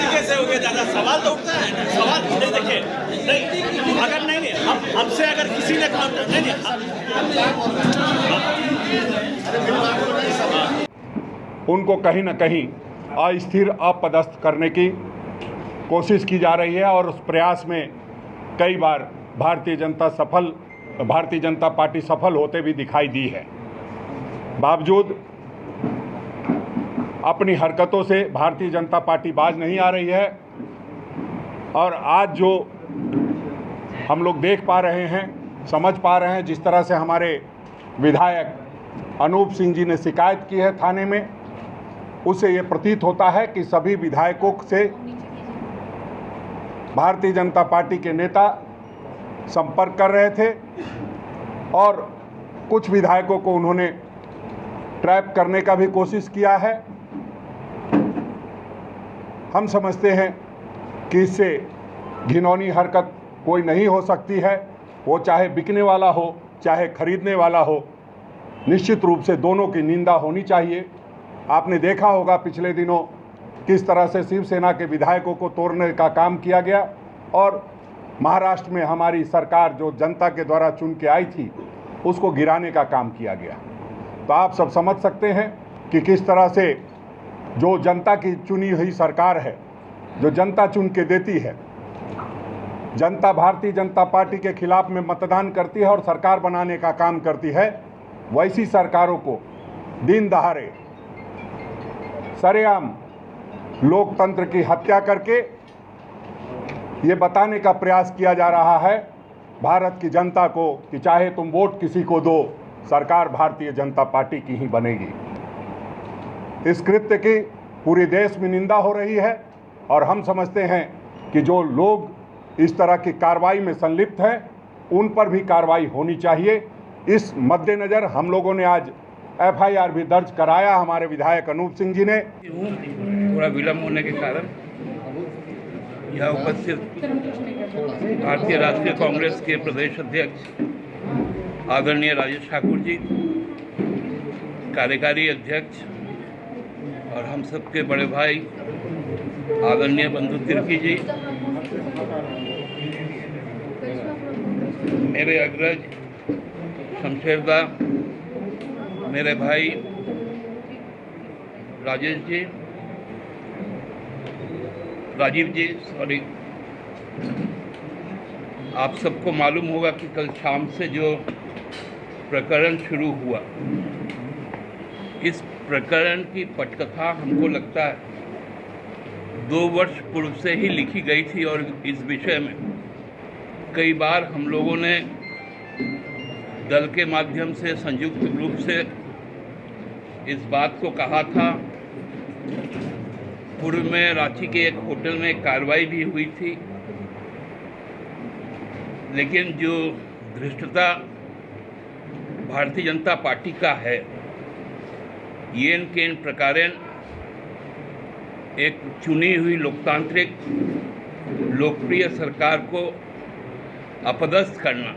कैसे हो गया दादा? सवाल तो उठता है, सवाल देखिए नहीं, अगर नहीं हमसे अगर किसी ने कहा नहीं उनको कहीं ना कहीं अस्थिर अपदस्थ करने की कोशिश की जा रही है और उस प्रयास में कई बार भारतीय जनता पार्टी सफल होते भी दिखाई दी है। बावजूद अपनी हरकतों से भारतीय जनता पार्टी बाज नहीं आ रही है और आज जो हम लोग देख पा रहे हैं, समझ पा रहे हैं, जिस तरह से हमारे विधायक अनूप सिंह जी ने शिकायत की है थाने में, उससे ये प्रतीत होता है कि सभी विधायकों से भारतीय जनता पार्टी के नेता संपर्क कर रहे थे और कुछ विधायकों को उन्होंने ट्रैप करने का भी कोशिश किया है। हम समझते हैं कि इससे घिनौनी हरकत कोई नहीं हो सकती है, वो चाहे बिकने वाला हो चाहे खरीदने वाला हो, निश्चित रूप से दोनों की निंदा होनी चाहिए। आपने देखा होगा पिछले दिनों किस तरह से शिवसेना के विधायकों को तोड़ने का काम किया गया और महाराष्ट्र में हमारी सरकार जो जनता के द्वारा चुन के आई थी उसको गिराने का काम किया गया। तो आप सब समझ सकते हैं कि किस तरह से जो जनता की चुनी हुई सरकार है, जो जनता चुन के देती है, जनता भारतीय जनता पार्टी के खिलाफ में मतदान करती है और सरकार बनाने का काम करती है, वैसी सरकारों को दिन दहाड़े सरेआम लोकतंत्र की हत्या करके ये बताने का प्रयास किया जा रहा है भारत की जनता को कि चाहे तुम वोट किसी को दो, सरकार भारतीय जनता पार्टी की ही बनेगी। इस कृत्य की पूरे देश में निंदा हो रही है और हम समझते हैं कि जो लोग इस तरह की कार्रवाई में संलिप्त हैं उन पर भी कार्रवाई होनी चाहिए। इस मद्देनज़र हम लोगों ने आज FIR भी दर्ज कराया हमारे विधायक अनूप सिंह जी ने। थोड़ा विलम्ब होने के कारण यहाँ उपस्थित भारतीय राष्ट्रीय कांग्रेस के प्रदेश अध्यक्ष आदरणीय राजेश ठाकुर जी, कार्यकारी अध्यक्ष और हम सबके बड़े भाई आदरणीय बंधु तिर्की जी, मेरे अग्रज शमशेरदा, मेरे भाई राजीव जी, आप सबको मालूम होगा कि कल शाम से जो प्रकरण शुरू हुआ, इस प्रकरण की पटकथा हमको लगता है 2 वर्ष पूर्व से ही लिखी गई थी और इस विषय में कई बार हम लोगों ने दल के माध्यम से संयुक्त रूप से इस बात को कहा था। पूर्व में रांची के एक होटल में कार्रवाई भी हुई थी, लेकिन जो धृष्टता भारतीय जनता पार्टी का है, येन केन प्रकारेण एक चुनी हुई लोकतांत्रिक लोकप्रिय सरकार को अपदस्थ करना,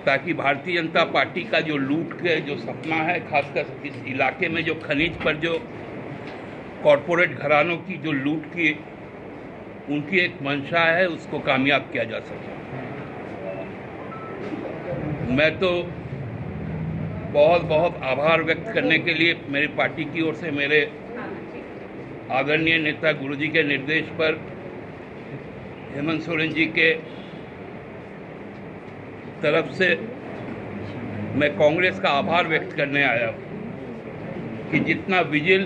ताकि भारतीय जनता पार्टी का जो लूट के जो सपना है, खासकर इस इलाके में जो खनिज पर जो कॉरपोरेट घरानों की जो लूट की उनकी एक मंशा है, उसको कामयाब किया जा सके। मैं तो बहुत बहुत आभार व्यक्त करने के लिए मेरी पार्टी की ओर से मेरे आदरणीय नेता गुरुजी के निर्देश पर हेमंत सोरेन जी के तरफ से मैं कांग्रेस का आभार व्यक्त करने आया हूँ कि जितना विजिल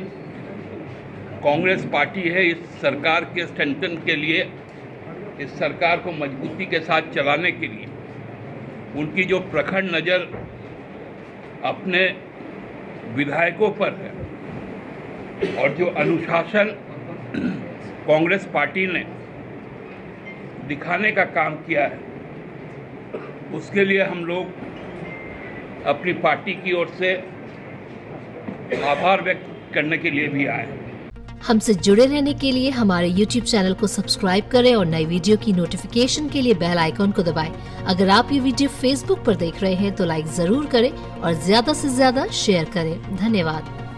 कांग्रेस पार्टी है इस सरकार के स्ट्रेंथन के लिए, इस सरकार को मजबूती के साथ चलाने के लिए, उनकी जो प्रखर नज़र अपने विधायकों पर है और जो अनुशासन कांग्रेस पार्टी ने दिखाने का काम किया है, उसके लिए हम लोग अपनी पार्टी की ओर से आभार व्यक्त करने के लिए भी आए। हमसे जुड़े रहने के लिए हमारे YouTube चैनल को सब्सक्राइब करें और नई वीडियो की नोटिफिकेशन के लिए बेल आइकॉन को दबाएं। अगर आप ये वीडियो Facebook पर देख रहे हैं तो लाइक जरूर करें और ज्यादा से ज्यादा शेयर करें। धन्यवाद।